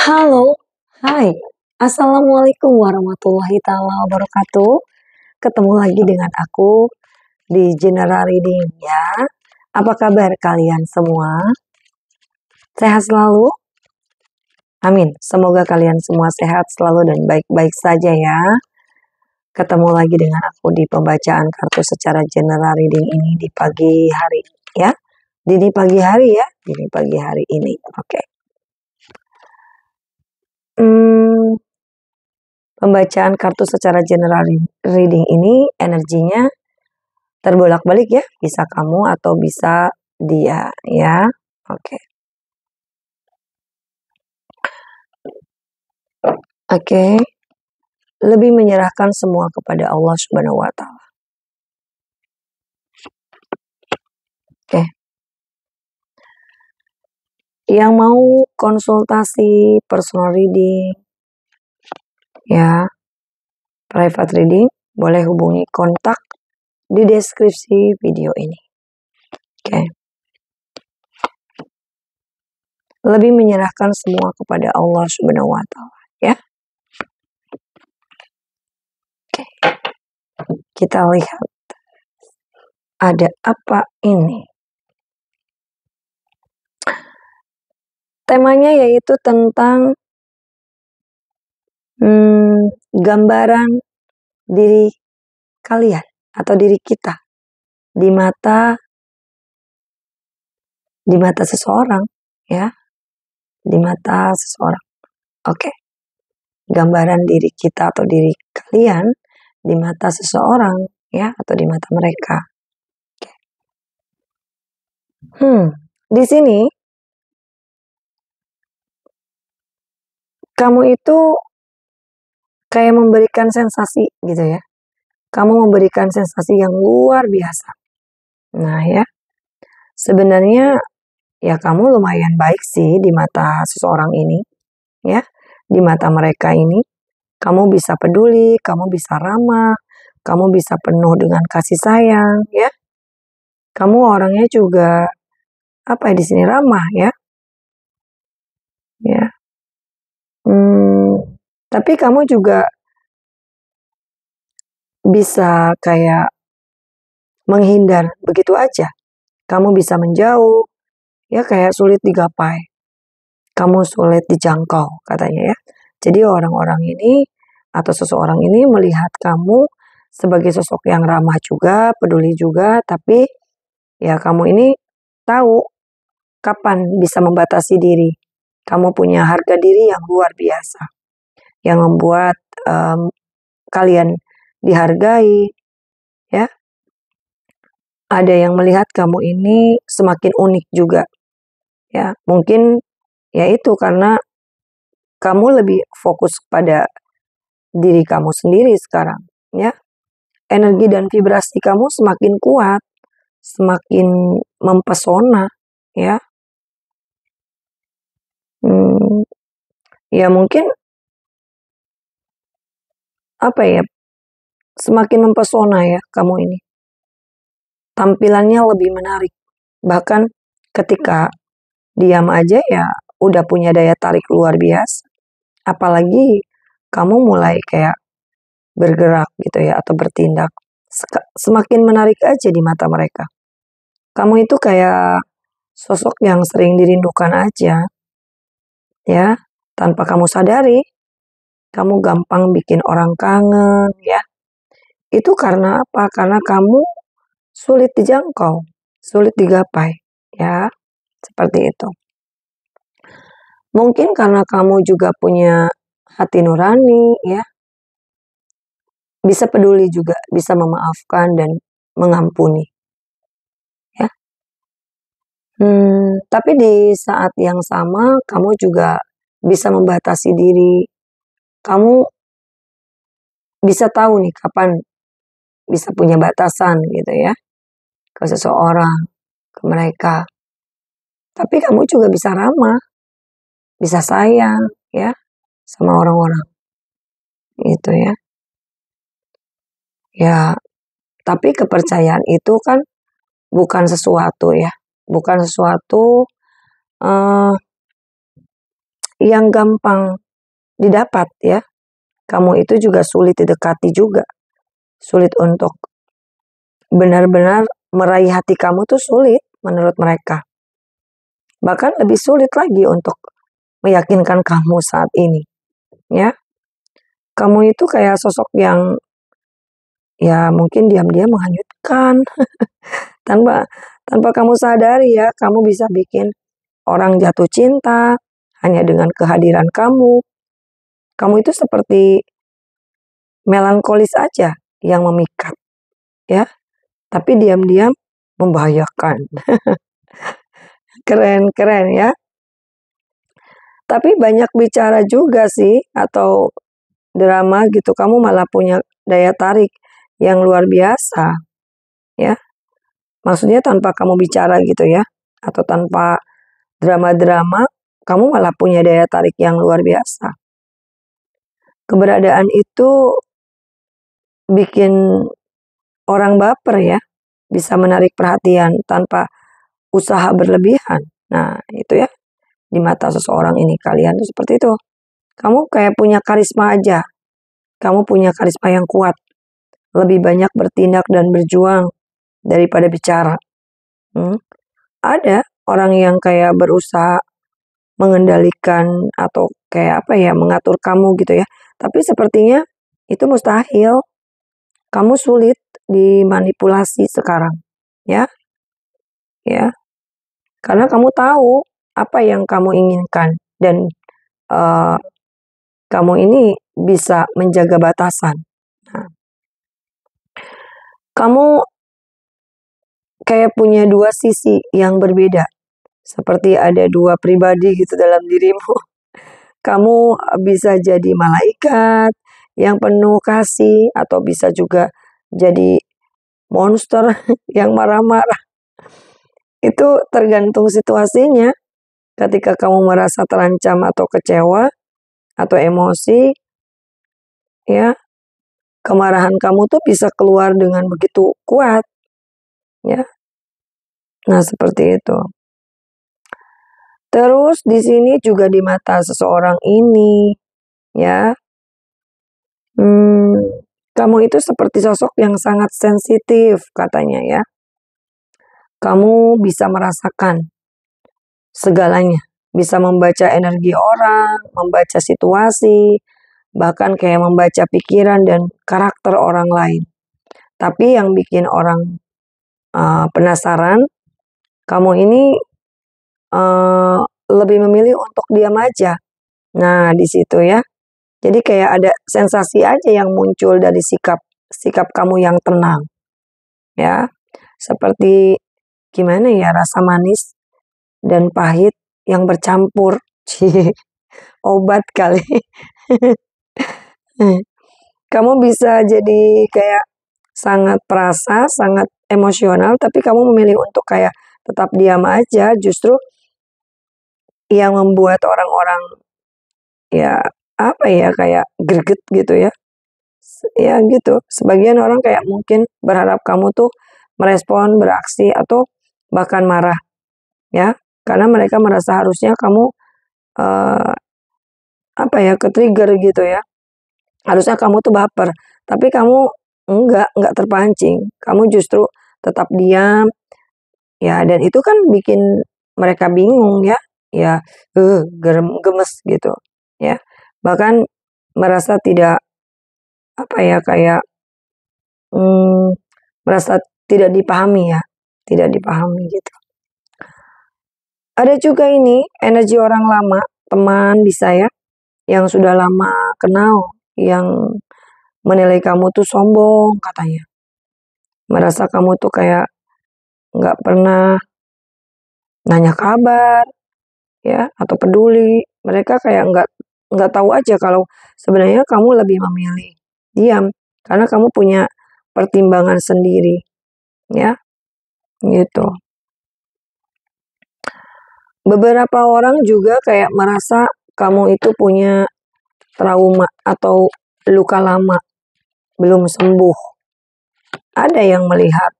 Halo, hai, Assalamualaikum warahmatullahi taala wabarakatuh. Ketemu lagi dengan aku di General Reading ya. Apa kabar kalian semua? Sehat selalu? Amin. Semoga kalian semua sehat selalu dan baik-baik saja ya. Ketemu lagi dengan aku di pembacaan kartu secara General Reading ini di pagi hari ya. Dini pagi hari ya, dini pagi hari ini. Oke. Pembacaan kartu secara general reading ini energinya terbolak-balik ya, bisa kamu atau bisa dia ya. Oke. Oke. Lebih menyerahkan semua kepada Allah Subhanahu wa taala. Oke. Yang mau konsultasi personal reading ya, private reading, boleh hubungi kontak di deskripsi video ini. Oke. Lebih menyerahkan semua kepada Allah Subhanahu wa taala ya. Oke. Kita lihat ada apa ini. Temanya yaitu tentang gambaran diri kalian atau diri kita di mata seseorang ya, di mata seseorang. Oke. Gambaran diri kita atau diri kalian di mata seseorang ya, atau di mata mereka. Oke. Di sini kamu itu kayak memberikan sensasi gitu ya. Kamu memberikan sensasi yang luar biasa. Nah ya, sebenarnya ya kamu lumayan baik sih di mata seseorang ini ya. Di mata mereka ini kamu bisa peduli, kamu bisa ramah, kamu bisa penuh dengan kasih sayang ya. Kamu orangnya juga apa ya di sini ramah ya. Ya. Tapi kamu juga bisa kayak menghindar begitu aja. Kamu bisa menjauh, ya kayak sulit digapai. Kamu sulit dijangkau katanya ya. Jadi orang-orang ini atau seseorang ini melihat kamu sebagai sosok yang ramah juga, peduli juga, tapi ya kamu ini tahu kapan bisa membatasi diri. Kamu punya harga diri yang luar biasa, yang membuat kalian dihargai, ya. Ada yang melihat kamu ini semakin unik juga, ya. Mungkin ya itu karena kamu lebih fokus pada diri kamu sendiri sekarang, ya. Energi dan vibrasi kamu semakin kuat, semakin mempesona, ya. Ya mungkin apa ya, semakin mempesona ya kamu ini. Tampilannya lebih menarik. Bahkan ketika diam aja ya udah punya daya tarik luar biasa. Apalagi kamu mulai kayak bergerak gitu ya atau bertindak. Semakin menarik aja di mata mereka. Kamu itu kayak sosok yang sering dirindukan aja. Ya, tanpa kamu sadari. Kamu gampang bikin orang kangen ya. Itu karena apa? Karena kamu sulit dijangkau, sulit digapai, ya, seperti itu. Mungkin karena kamu juga punya hati nurani, ya, bisa peduli juga, bisa memaafkan dan mengampuni, ya. Tapi di saat yang sama kamu juga bisa membatasi diri. Kamu bisa tahu nih kapan bisa punya batasan gitu ya. Ke seseorang, ke mereka. Tapi kamu juga bisa ramah, bisa sayang, ya, sama orang-orang. Gitu ya. Ya, tapi kepercayaan itu kan bukan sesuatu ya. Bukan sesuatu yang gampang didapat ya. Kamu itu juga sulit didekati juga. Sulit untuk benar-benar meraih hati kamu tuh sulit menurut mereka. Bahkan lebih sulit lagi untuk meyakinkan kamu saat ini. Ya, kamu itu kayak sosok yang ya mungkin diam-diam menghanyutkan. tanpa tanpa kamu sadari ya, kamu bisa bikin orang jatuh cinta hanya dengan kehadiran kamu. Kamu itu seperti melankolis aja yang memikat, ya. Tapi diam-diam membahayakan. Keren-keren ya. Tapi banyak bicara juga sih, atau drama gitu, kamu malah punya daya tarik yang luar biasa, ya. Maksudnya tanpa kamu bicara gitu ya, atau tanpa drama-drama, kamu malah punya daya tarik yang luar biasa. Keberadaan itu bikin orang baper ya, bisa menarik perhatian tanpa usaha berlebihan. Nah, itu ya, di mata seseorang ini kalian tuh seperti itu. Kamu kayak punya karisma aja. Kamu punya karisma yang kuat. Lebih banyak bertindak dan berjuang daripada bicara. Ada orang yang kayak berusaha mengendalikan atau kayak apa ya, mengatur kamu gitu ya. Tapi sepertinya itu mustahil. Kamu sulit dimanipulasi sekarang, ya. Ya. Karena kamu tahu apa yang kamu inginkan dan kamu ini bisa menjaga batasan. Nah, kamu kayak punya dua sisi yang berbeda. Seperti ada dua pribadi gitu dalam dirimu. Kamu bisa jadi malaikat yang penuh kasih atau bisa juga jadi monster yang marah-marah. Itu tergantung situasinya. Ketika kamu merasa terancam atau kecewa atau emosi, ya, kemarahan kamu tuh bisa keluar dengan begitu kuat, ya. Nah, seperti itu. Terus di sini juga di mata seseorang ini, ya, kamu itu seperti sosok yang sangat sensitif katanya ya. Kamu bisa merasakan segalanya, bisa membaca energi orang, membaca situasi, bahkan kayak membaca pikiran dan karakter orang lain. Tapi yang bikin orang penasaran, kamu ini lebih memilih untuk diam aja. Nah, di situ ya. Jadi kayak ada sensasi aja yang muncul dari sikap kamu yang tenang. Ya. Seperti gimana ya, rasa manis dan pahit yang bercampur. Obat kali. Kamu bisa jadi kayak sangat perasa, sangat emosional, tapi kamu memilih untuk kayak tetap diam aja. Justru yang membuat orang-orang ya apa ya, kayak greget gitu ya. Ya gitu, sebagian orang kayak mungkin berharap kamu tuh merespon, beraksi, atau bahkan marah ya. Karena mereka merasa harusnya kamu apa ya, ke-trigger gitu ya. Harusnya kamu tuh baper, tapi kamu enggak terpancing. Kamu justru tetap diam, ya, dan itu kan bikin mereka bingung ya. Ya, gemes gitu, ya. Bahkan merasa tidak apa ya, kayak merasa tidak dipahami ya, tidak dipahami gitu. Ada juga ini energi orang lama, teman bisa ya, yang sudah lama kenal, yang menilai kamu tuh sombong katanya. Merasa kamu tuh kayak nggak pernah nanya kabar, ya, atau peduli. Mereka kayak nggak tahu aja kalau sebenarnya kamu lebih memilih diam karena kamu punya pertimbangan sendiri, ya, gitu. Beberapa orang juga kayak merasa kamu itu punya trauma atau luka lama belum sembuh. Ada yang melihat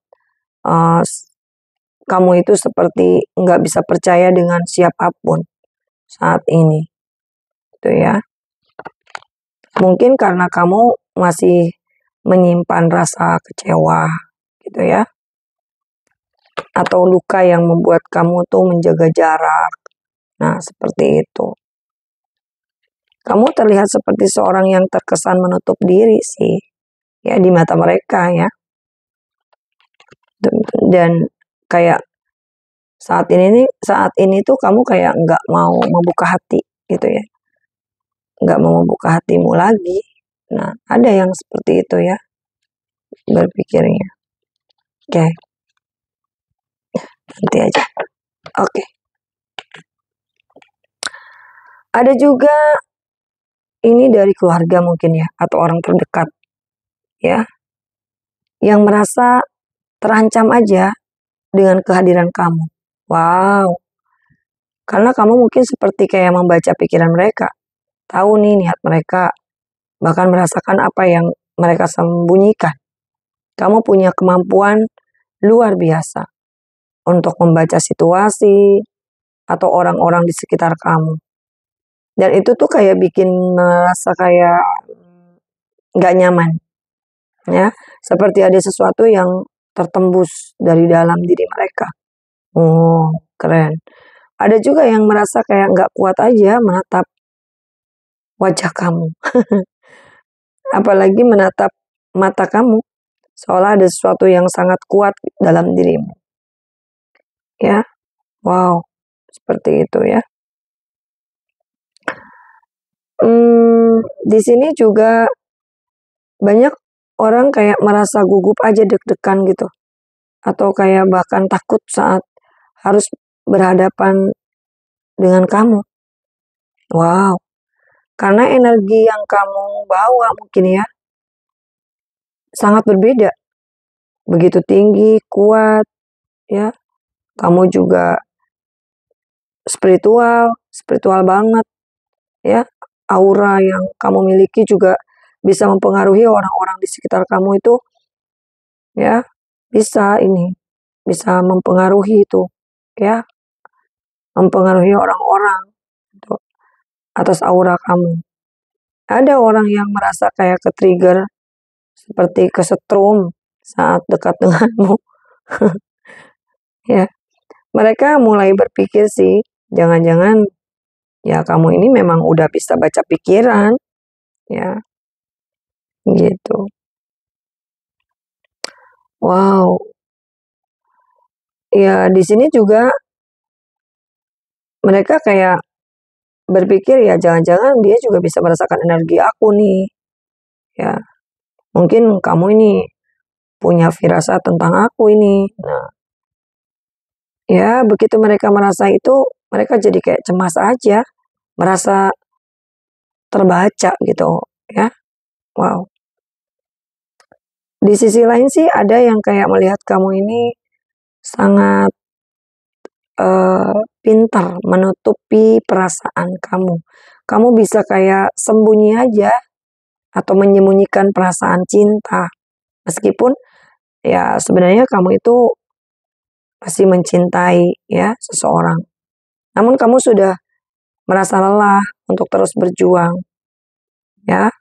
kamu itu seperti nggak bisa percaya dengan siapapun saat ini. gitu ya. Mungkin karena kamu masih menyimpan rasa kecewa gitu ya, atau luka yang membuat kamu tuh menjaga jarak. Nah, seperti itu. Kamu terlihat seperti seorang yang terkesan menutup diri sih, ya di mata mereka ya. Dan kayak saat ini tuh kamu kayak nggak mau membuka hati gitu ya, nggak mau membuka hatimu lagi. Nah, ada yang seperti itu ya berpikirnya. Oke, nanti aja. Oke. Ada juga ini dari keluarga mungkin ya, atau orang terdekat ya, yang merasa terancam aja dengan kehadiran kamu. Wow, karena kamu mungkin seperti kayak membaca pikiran mereka, tahu nih niat mereka, bahkan merasakan apa yang mereka sembunyikan. Kamu punya kemampuan luar biasa untuk membaca situasi atau orang-orang di sekitar kamu. Dan itu tuh kayak bikin merasa kayak nggak nyaman, ya. Seperti ada sesuatu yang tertembus dari dalam diri mereka. Oh, keren. Ada juga yang merasa kayak nggak kuat aja menatap wajah kamu. Apalagi menatap mata kamu. Seolah ada sesuatu yang sangat kuat dalam dirimu. Ya, wow, seperti itu ya. Di sini juga banyak orang kayak merasa gugup aja deg-degan gitu. Atau kayak bahkan takut saat harus berhadapan dengan kamu. Wow, karena energi yang kamu bawa mungkin ya sangat berbeda. Begitu tinggi, kuat, ya. Kamu juga spiritual banget, ya. Aura yang kamu miliki juga bisa mempengaruhi orang-orang di sekitar kamu itu, ya. Bisa mempengaruhi itu, ya. Mempengaruhi orang-orang itu atas aura kamu. Ada orang yang merasa kayak ke-trigger seperti kesetrum saat dekat denganmu. Ya, mereka mulai berpikir sih, jangan-jangan ya kamu ini memang udah bisa baca pikiran, ya, gitu. Wow, ya di sini juga mereka kayak berpikir ya jangan-jangan dia juga bisa merasakan energi aku nih, ya. Mungkin kamu ini punya firasat tentang aku ini. Nah, ya begitu mereka merasa itu, mereka jadi kayak cemas aja, merasa terbaca gitu, ya. Wow. Di sisi lain sih ada yang kayak melihat kamu ini sangat pintar menutupi perasaan kamu. Kamu bisa kayak sembunyi aja atau menyembunyikan perasaan cinta. Meskipun ya sebenarnya kamu itu masih mencintai ya seseorang. Namun kamu sudah merasa lelah untuk terus berjuang, ya.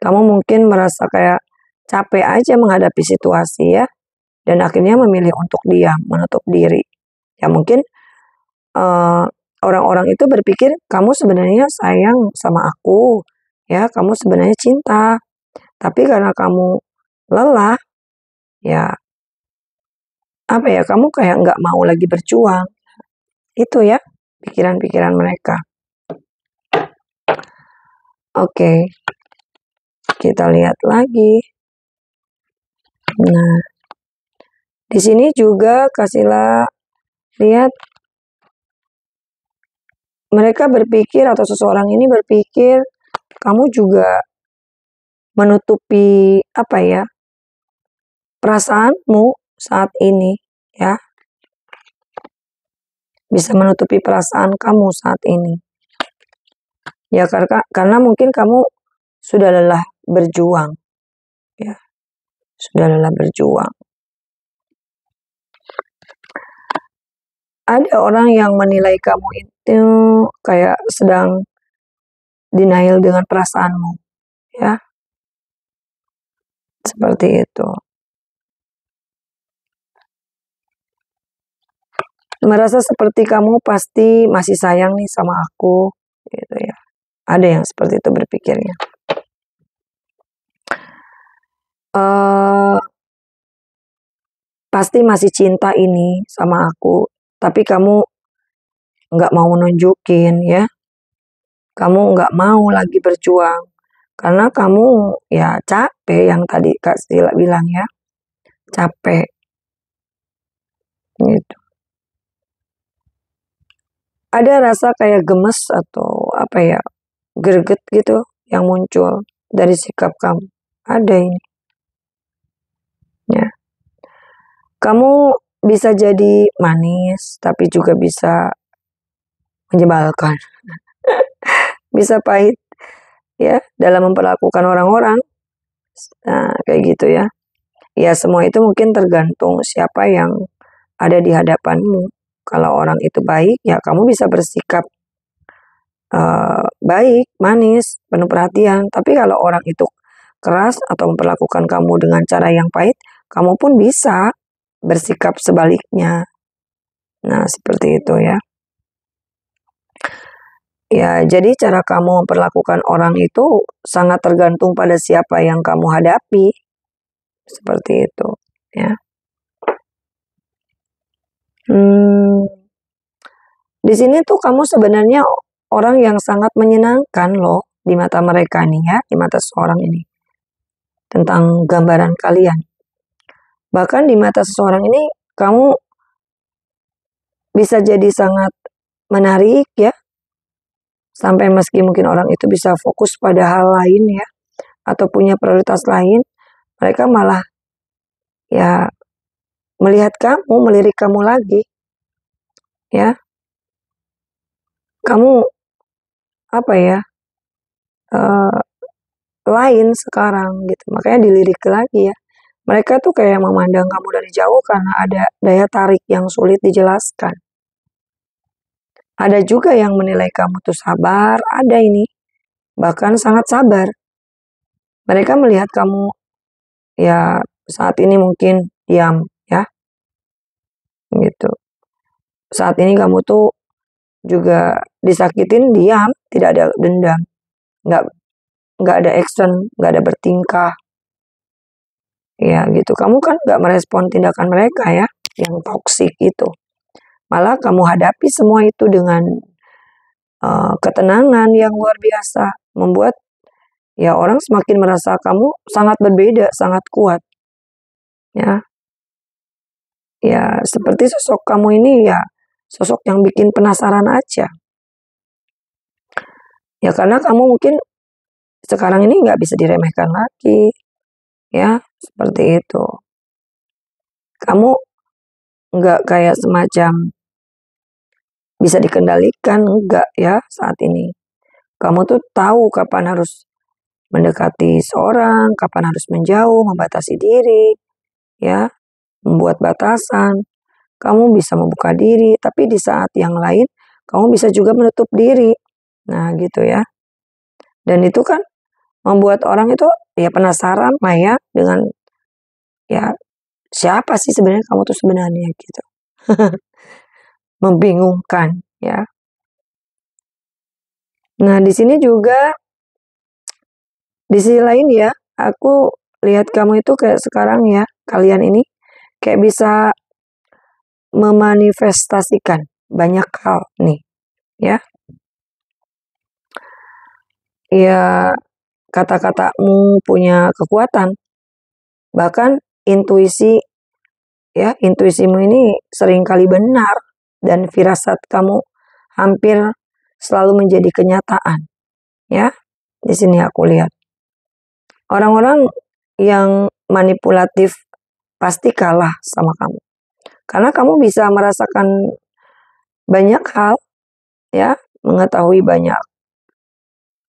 Kamu mungkin merasa kayak capek aja menghadapi situasi ya, dan akhirnya memilih untuk diam, menutup diri. Ya mungkin orang-orang itu berpikir kamu sebenarnya sayang sama aku, ya kamu sebenarnya cinta. Tapi karena kamu lelah, ya apa ya, kamu kayak nggak mau lagi berjuang. Itu ya pikiran-pikiran mereka. Oke, kita lihat lagi. Nah, di sini juga kasihlah lihat mereka berpikir atau seseorang ini berpikir kamu juga menutupi apa ya perasaanmu saat ini ya, bisa menutupi perasaan kamu saat ini ya, karena mungkin kamu sudah lelah berjuang ya, sudah lelah berjuang. Ada orang yang menilai kamu itu kayak sedang denial dengan perasaanmu, ya. Seperti itu. Merasa seperti kamu pasti masih sayang nih sama aku, gitu ya. Ada yang seperti itu berpikirnya. Pasti masih cinta ini sama aku, tapi kamu nggak mau nunjukin ya. Kamu nggak mau lagi berjuang, karena kamu ya capek yang tadi Kak Stila bilang ya, capek gitu. Ada rasa kayak gemes atau apa ya, greget gitu yang muncul dari sikap kamu. Ada ini. Ya. Kamu bisa jadi manis, tapi juga bisa menyebalkan. Bisa pahit ya dalam memperlakukan orang-orang. Nah, kayak gitu ya. Ya semua itu mungkin tergantung siapa yang ada di hadapanmu. Kalau orang itu baik, ya kamu bisa bersikap baik, manis, penuh perhatian. Tapi kalau orang itu keras atau memperlakukan kamu dengan cara yang pahit, kamu pun bisa bersikap sebaliknya. Nah, seperti itu ya. Ya, jadi cara kamu memperlakukan orang itu sangat tergantung pada siapa yang kamu hadapi. Seperti itu, ya. Di sini tuh kamu sebenarnya orang yang sangat menyenangkan loh di mata mereka nih ya, di mata seseorang ini. Tentang gambaran kalian. Bahkan di mata seseorang ini kamu bisa jadi sangat menarik ya. Sampai meski mungkin orang itu bisa fokus pada hal lain ya, atau punya prioritas lain, mereka malah ya melihat kamu, melirik kamu lagi. Ya. Kamu apa ya? Lain sekarang gitu. Makanya dilirik lagi ya. Mereka tuh kayak memandang kamu dari jauh karena ada daya tarik yang sulit dijelaskan. Ada juga yang menilai kamu tuh sabar, ada ini. Bahkan sangat sabar. Mereka melihat kamu ya saat ini mungkin diam ya. Gitu. Saat ini kamu tuh juga disakitin diam, tidak ada dendam. Nggak ada action, nggak ada bertingkah. Ya gitu, kamu kan nggak merespon tindakan mereka ya, yang toksik itu. Malah kamu hadapi semua itu dengan ketenangan yang luar biasa, membuat ya orang semakin merasa kamu sangat berbeda, sangat kuat. Ya, ya seperti sosok kamu ini ya, sosok yang bikin penasaran aja. Ya karena kamu mungkin sekarang ini nggak bisa diremehkan lagi, ya seperti itu. Kamu nggak kayak semacam bisa dikendalikan, enggak ya saat ini. Kamu tuh tahu kapan harus mendekati seorang, kapan harus menjauh, membatasi diri, ya, membuat batasan. Kamu bisa membuka diri, tapi di saat yang lain kamu bisa juga menutup diri. Nah, gitu ya. Dan itu kan membuat orang itu ya penasaran lah ya dengan ya siapa sih sebenarnya kamu tuh sebenarnya gitu. Membingungkan ya. Nah, di sini juga di sisi lain ya, aku lihat kamu itu kayak sekarang ya, kalian ini kayak bisa memanifestasikan banyak hal nih, ya. Ya, kata-katamu punya kekuatan. Bahkan intuisi ya, intuisimu ini seringkali benar dan firasat kamu hampir selalu menjadi kenyataan, ya. Di sini aku lihat. Orang-orang yang manipulatif pasti kalah sama kamu. Karena kamu bisa merasakan banyak hal, ya, mengetahui banyak,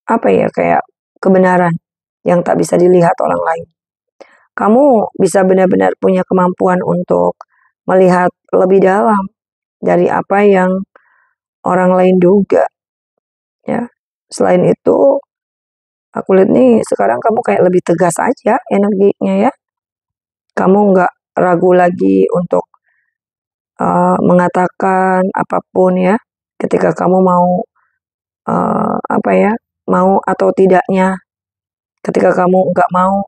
apa ya, kayak kebenaran yang tak bisa dilihat orang lain. Kamu bisa benar-benar punya kemampuan untuk melihat lebih dalam dari apa yang orang lain duga, ya. Selain itu, aku lihat nih sekarang kamu kayak lebih tegas aja energinya ya. Kamu nggak ragu lagi untuk mengatakan apapun ya. Ketika kamu mau apa ya, mau atau tidaknya. Ketika kamu nggak mau,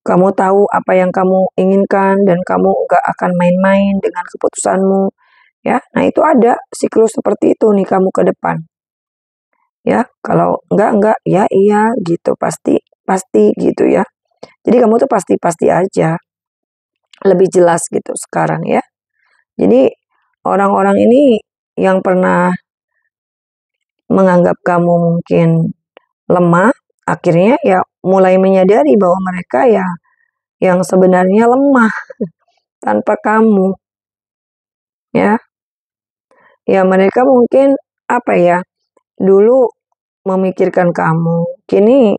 kamu tahu apa yang kamu inginkan dan kamu nggak akan main-main dengan keputusanmu ya. Nah, itu ada siklus seperti itu nih kamu ke depan. Ya, kalau enggak, ya iya gitu, pasti pasti gitu ya. Jadi kamu tuh pasti-pasti aja, lebih jelas gitu sekarang ya. Jadi orang-orang ini yang pernah menganggap kamu mungkin lemah, akhirnya ya mulai menyadari bahwa mereka ya yang sebenarnya lemah tanpa kamu ya. Ya mereka mungkin apa ya, dulu memikirkan kamu, kini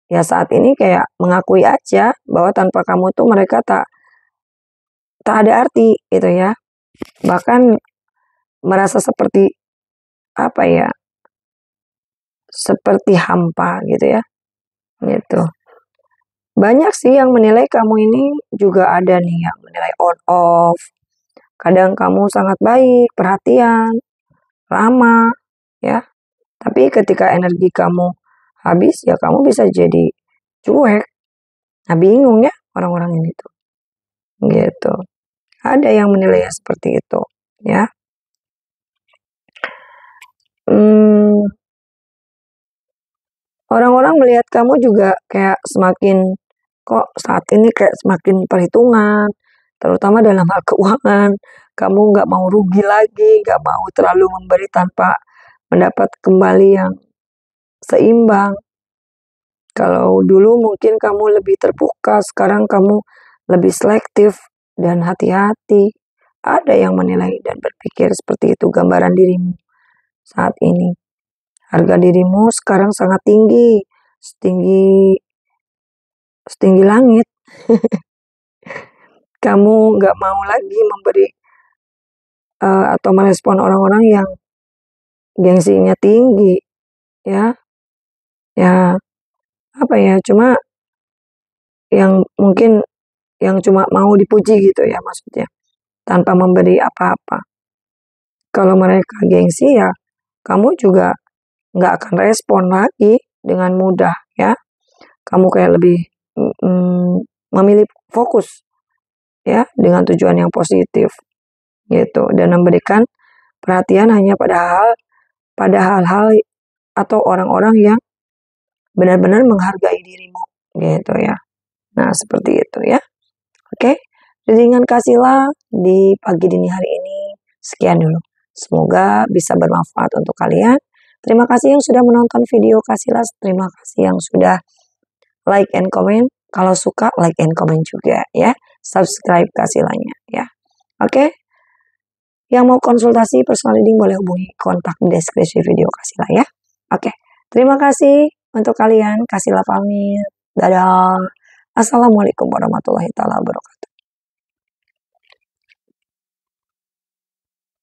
ya saat ini kayak mengakui aja bahwa tanpa kamu tuh mereka tak tak ada arti gitu ya. Bahkan merasa seperti apa ya, seperti hampa gitu ya, gitu. Banyak sih yang menilai kamu ini juga ada nih yang menilai on off. Kadang kamu sangat baik, perhatian, ramah, ya. Tapi ketika energi kamu habis, ya kamu bisa jadi cuek. Nah, bingung ya orang-orang ini tuh. Gitu. Ada yang menilai seperti itu, ya. Hmm, orang-orang melihat kamu juga kayak semakin kok saat ini kayak semakin perhitungan, terutama dalam hal keuangan. Kamu nggak mau rugi lagi, nggak mau terlalu memberi tanpa mendapat kembali yang seimbang. Kalau dulu mungkin kamu lebih terbuka, sekarang kamu lebih selektif dan hati-hati. Ada yang menilai dan berpikir seperti itu gambaran dirimu saat ini. Harga dirimu sekarang sangat tinggi, setinggi setinggi langit. Kamu nggak mau lagi memberi atau merespon orang-orang yang gengsinya tinggi, ya. Ya, apa ya, cuma yang mungkin yang cuma mau dipuji gitu ya maksudnya, tanpa memberi apa-apa. Kalau mereka gengsi ya, kamu juga nggak akan respon lagi dengan mudah ya. Kamu kayak lebih memilih fokus ya dengan tujuan yang positif gitu dan memberikan perhatian hanya pada hal-hal atau orang-orang yang benar-benar menghargai dirimu gitu ya. Nah, seperti itu ya. Oke. Dengan kasihlah di pagi dini hari ini. Sekian dulu. Semoga bisa bermanfaat untuk kalian. Terima kasih yang sudah menonton video Kasihlah. Terima kasih yang sudah like and comment. Kalau suka like and comment juga ya. Subscribe Kasihlah-nya ya. Oke. Yang mau konsultasi personal reading boleh hubungi kontak di deskripsi video Kasihlah ya. Oke. Terima kasih untuk kalian. Kasihlah pamit. Dadah. Assalamualaikum warahmatullahi wabarakatuh.